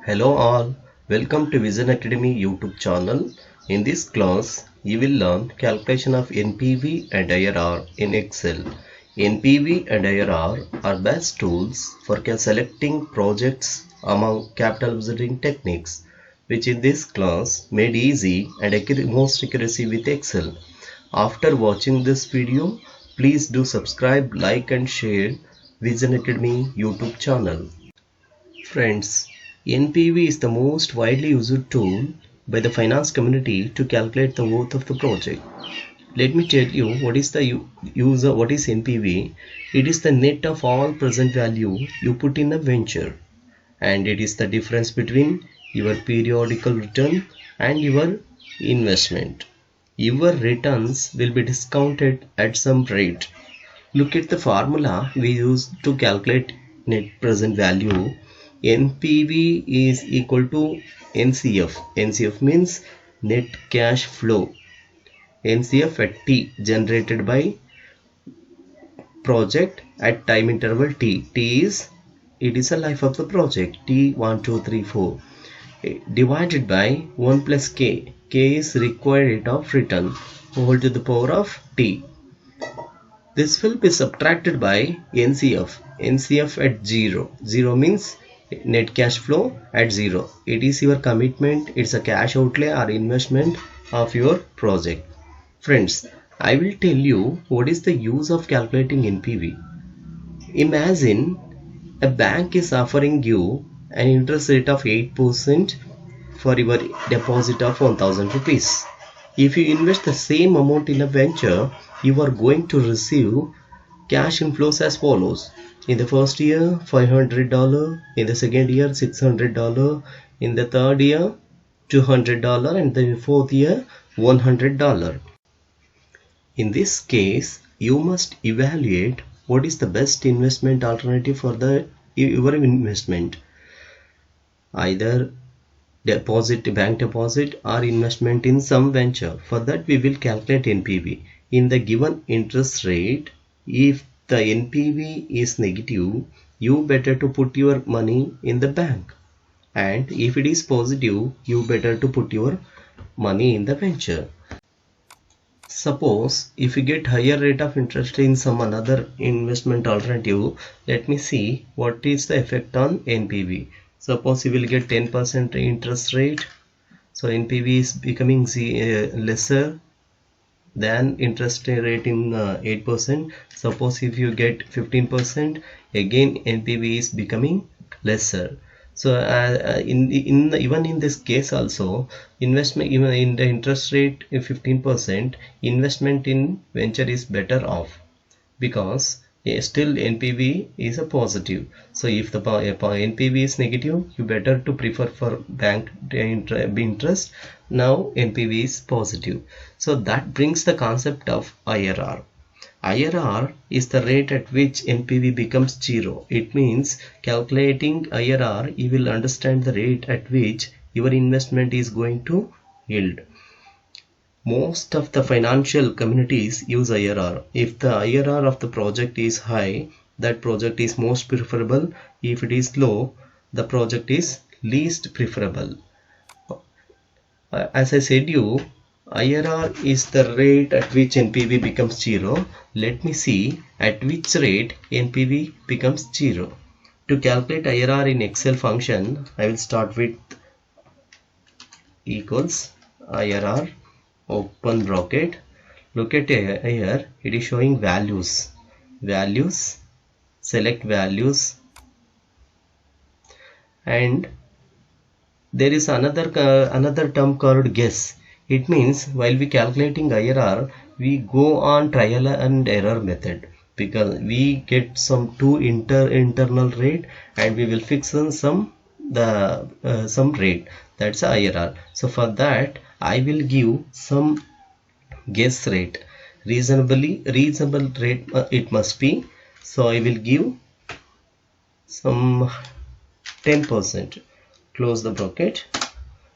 Hello all, welcome to Vision Academy YouTube channel. In this class, you will learn calculation of NPV and IRR in Excel. NPV and IRR are best tools for selecting projects among capital budgeting techniques, which in this class made easy and most accuracy with Excel. After watching this video, please do subscribe, like and share Vision Academy YouTube channel. Friends, NPV is the most widely used tool by the finance community to calculate the worth of the project. Let me tell you what is NPV. It is the net of all present value you put in a venture, and it is the difference between your periodical return and your investment. Your returns will be discounted at some rate. Look at the formula we use to calculate net present value. NPV is equal to NCF. NCF means net cash flow. NCF at T, generated by project at time interval T. T is, it is a life of the project. T 1, 2, 3, 4. Divided by 1 plus K. K is required rate of return whole to the power of T. This will be subtracted by NCF. NCF at 0. 0 means net cash flow at 0. It is your commitment. It's a cash outlay or investment of your project. Friends, I will tell you what is the use of calculating NPV. Imagine a bank is offering you an interest rate of 8% for your deposit of 1000 rupees. If you invest the same amount in a venture, you are going to receive cash inflows as follows. In the first year, $500. In the second year, $600. In the third year, $200. And the fourth year, $100. In this case, you must evaluate what is the best investment alternative for your investment. Either bank deposit or investment in some venture. For that, we will calculate NPV. In the given interest rate, if the NPV is negative, you better to put your money in the bank, and if it is positive, you better to put your money in the venture. Suppose if you get higher rate of interest in some another investment alternative, let me see what is the effect on NPV. Suppose you will get 10% interest rate, so NPV is becoming lesser than interest rate in 8%. Suppose if you get 15%, again NPV is becoming lesser. So even in this case also, investment even in the interest rate 15%, investment in venture is better off, because still NPV is a positive. So if the NPV is negative, you better to prefer for bank interest. Now NPV is positive. So that brings the concept of IRR. IRR is the rate at which NPV becomes 0. It means calculating IRR, you will understand the rate at which your investment is going to yield. Most of the financial communities use IRR. If the IRR of the project is high, that project is most preferable. If it is low, the project is least preferable. As I said you, IRR is the rate at which NPV becomes 0. Let me see at which rate NPV becomes 0. To calculate IRR in Excel function, I will start with equals IRR, open bracket. Look at here, it is showing values. Select values, and there is another term called guess. It means while we calculating IRR, we go on trial and error method, because we get some internal rate and we will fix on some rate. That's IRR. So for that, I will give some guess rate. Reasonable rate it must be. So I will give some 10%. Close the bracket,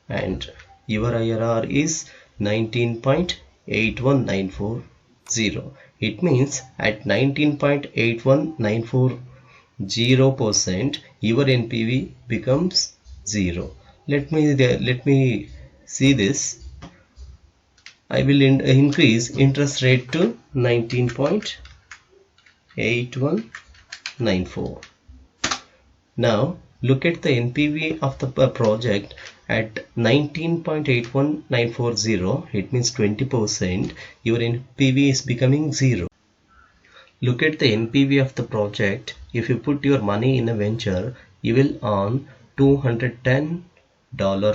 and your IRR is 19.81940. It means at 19.81940%, your NPV becomes 0. Let me see this. I will increase interest rate to 19.8194. Now look at the NPV of the project at 19.81940. It means 20%. Your NPV is becoming 0. Look at the NPV of the project. If you put your money in a venture, you will earn $210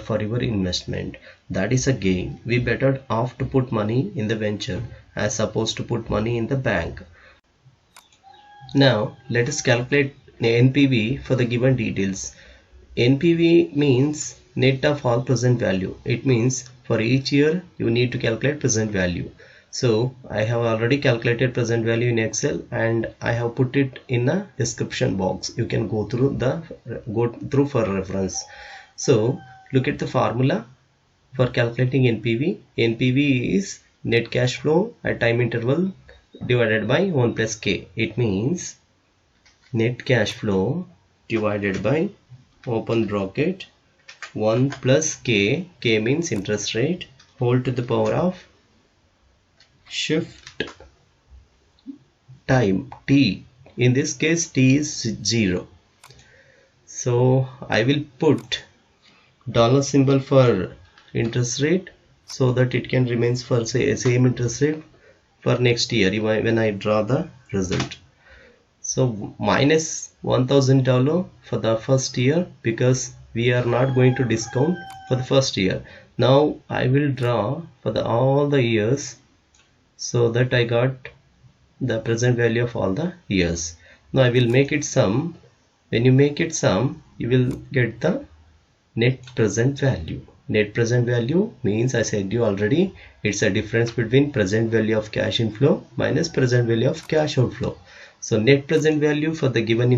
for your investment. That is a gain. We better off to put money in the venture as opposed to put money in the bank. Now let us calculate NPV for the given details. NPV means net of all present value. It means for each year you need to calculate present value. So I have already calculated present value in Excel and I have put it in a description box. You can go through for reference. So look at the formula for calculating NPV. NPV is net cash flow at time interval divided by 1 plus K. It means net cash flow divided by open bracket 1 plus K. K means interest rate, whole to the power of shift time T. In this case T is 0. So I will put dollar symbol for interest rate so that it can remain for same interest rate for next year when I draw the result. So minus $1,000 for the first year because we are not going to discount for the first year. Now I will draw for all the years so that I got the present value of all the years. Now I will make it sum. When you make it sum, you will get the net present value. Net present value means, I said you already, it's a difference between present value of cash inflow minus present value of cash outflow. So net present value for the given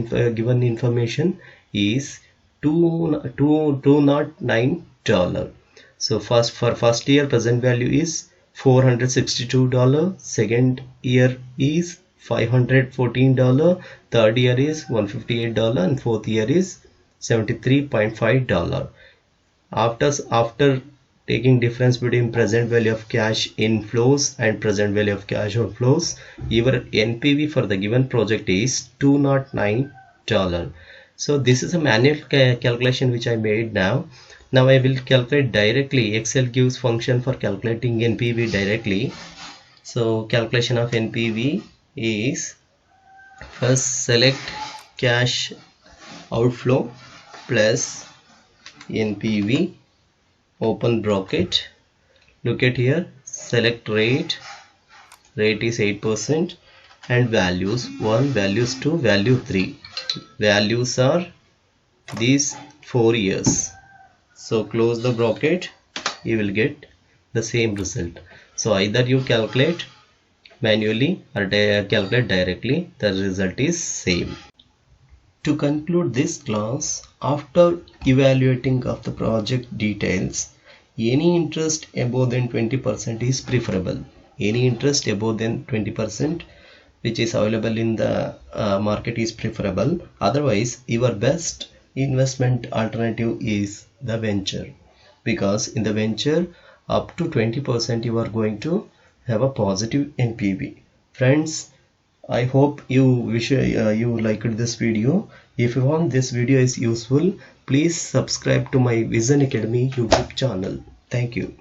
information is $209. So for first year present value is $462, second year is $514, third year is $158, and fourth year is $73.5. After taking difference between present value of cash inflows and present value of cash outflows, your NPV for the given project is $209. So this is a manual calculation which I made now. Now I will calculate directly. Excel gives function for calculating NPV directly. So calculation of NPV is, first select cash outflow plus NPV, open bracket, look at here, select rate is 8%, and values 1, values 2, value 3. Values are these 4 years. So close the bracket, you will get the same result. So either you calculate manually or calculate directly, the result is same. To conclude this class, after evaluating of the project details, any interest above than 20% is preferable. Any interest above than 20% which is available in the market is preferable. Otherwise, your best investment alternative is the venture, because in the venture up to 20% you are going to have a positive NPV. Friends, I hope you liked this video. If you want this video is useful, please subscribe to my Vision Academy YouTube channel. Thank you.